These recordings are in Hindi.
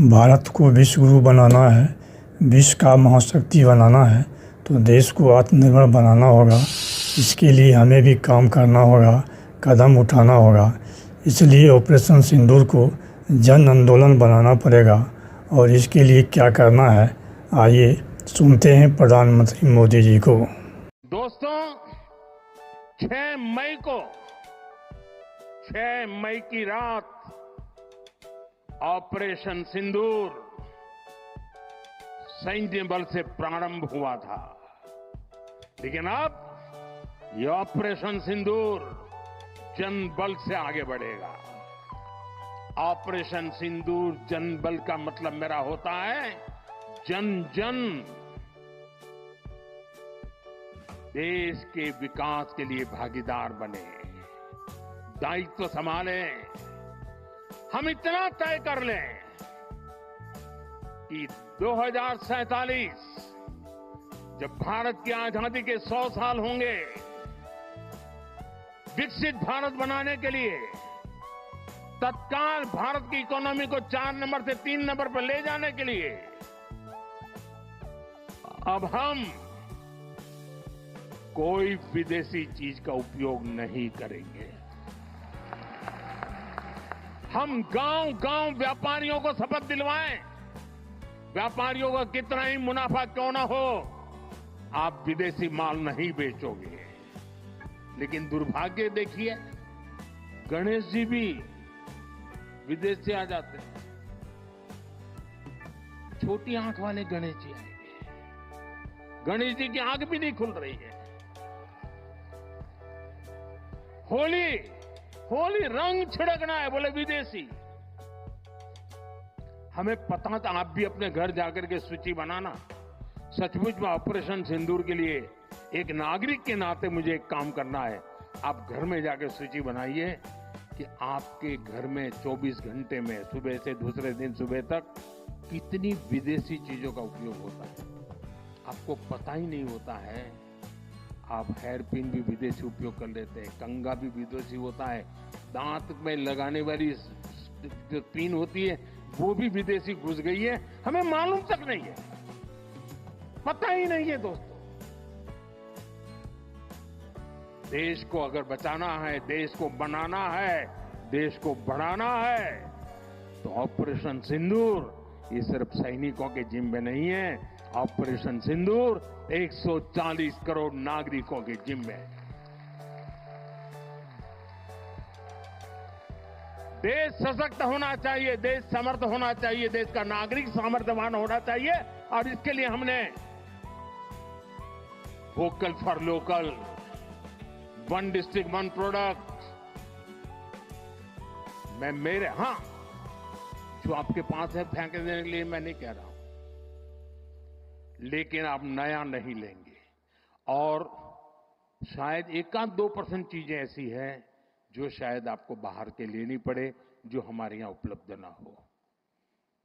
भारत को विश्व गुरु बनाना है, विश्व का महाशक्ति बनाना है, तो देश को आत्मनिर्भर बनाना होगा। इसके लिए हमें भी काम करना होगा, कदम उठाना होगा। इसलिए ऑपरेशन सिंदूर को जन आंदोलन बनाना पड़ेगा। और इसके लिए क्या करना है, आइए सुनते हैं प्रधानमंत्री मोदी जी को। दोस्तों, 6 मई को 6 मई की रात ऑपरेशन सिंदूर सैन्य बल से प्रारंभ हुआ था, लेकिन अब ये ऑपरेशन सिंदूर जन बल से आगे बढ़ेगा। ऑपरेशन सिंदूर जन बल का मतलब मेरा होता है जन जन देश के विकास के लिए भागीदार बने, दायित्व संभाले। हम इतना तय कर लें कि 2047 जब भारत की आजादी के 100 साल होंगे, विकसित भारत बनाने के लिए तत्काल भारत की इकोनॉमी को 4 नंबर से 3 नंबर पर ले जाने के लिए अब हम कोई विदेशी चीज का उपयोग नहीं करेंगे। हम गांव-गांव व्यापारियों को शपथ दिलवाएं, व्यापारियों का कितना ही मुनाफा क्यों ना हो, आप विदेशी माल नहीं बेचोगे। लेकिन दुर्भाग्य देखिए, गणेश जी भी विदेश से आ जाते हैं। छोटी आंख वाले गणेश जी आएंगे, गणेश जी की आंख भी नहीं खुल रही है। होली रंग छिड़कना है, बोले विदेशी। हमें पता था, आप भी अपने घर जाकर के सूची बनाना। सचमुच में ऑपरेशन सिंदूर के लिए एक नागरिक के नाते मुझे एक काम करना है। आप घर में जाकर सूची बनाइए कि आपके घर में 24 घंटे में सुबह से दूसरे दिन सुबह तक कितनी विदेशी चीजों का उपयोग होता है। आपको पता ही नहीं होता है। आप हेयर पिन भी विदेशी उपयोग कर लेते हैं, कंघा भी विदेशी होता है, दांत में लगाने वाली जो पिन होती है वो भी विदेशी घुस गई है, हमें मालूम तक नहीं है, पता ही नहीं है। दोस्तों, देश को अगर बचाना है, देश को बनाना है, देश को बढ़ाना है, तो ऑपरेशन सिंदूर ये सिर्फ सैनिकों के जिम्मे नहीं है। ऑपरेशन सिंदूर 140 करोड़ नागरिकों के जिम्मे। देश सशक्त होना चाहिए, देश समर्थ होना चाहिए, देश का नागरिक सामर्थ्यवान होना चाहिए। और इसके लिए हमने vocal for local, 1 district 1 product, मैं मेरे जो आपके पास है फेंक देने के लिए मैं नहीं कह रहा हूं, लेकिन आप नया नहीं लेंगे। और शायद 1-2% चीजें ऐसी हैं जो शायद आपको बाहर के लेनी पड़े, जो हमारे यहां उपलब्ध ना हो।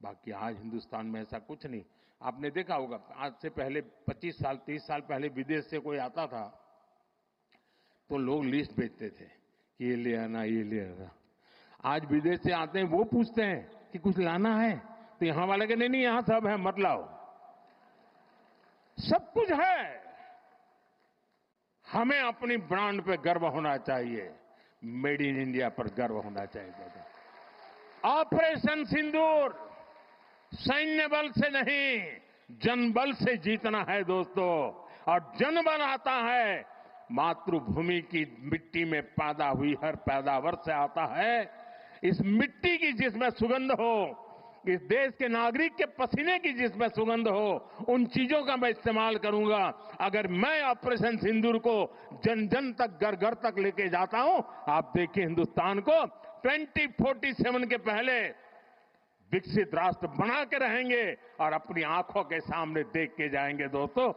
बाकी आज हिंदुस्तान में ऐसा कुछ नहीं। आपने देखा होगा, आज से पहले 25 साल 30 साल पहले विदेश से कोई आता था तो लोग लिस्ट भेजते थे कि ये ले आना, ये ले आना। आज विदेश से आते हैं, वो पूछते हैं कि कुछ लाना है, तो यहां वाले के नहीं, यहां सब है, मत लाओ, सब कुछ है। हमें अपनी ब्रांड पे गर्व होना चाहिए, मेड इन इंडिया पर गर्व होना चाहिए। ऑपरेशन सिंदूर सैन्य बल से नहीं, जनबल से जीतना है दोस्तों। और जनबल आता है मातृभूमि की मिट्टी में पैदा हुई हर पैदावार से आता है। इस मिट्टी की जिसमें सुगंध हो, इस देश के नागरिक के पसीने की जिसमें सुगंध हो, उन चीजों का मैं इस्तेमाल करूंगा। अगर मैं ऑपरेशन सिंदूर को जन जन तक, घर घर तक लेके जाता हूं, आप देखिए हिंदुस्तान को 2047 के पहले विकसित राष्ट्र बना के रहेंगे और अपनी आंखों के सामने देख के जाएंगे। दोस्तों,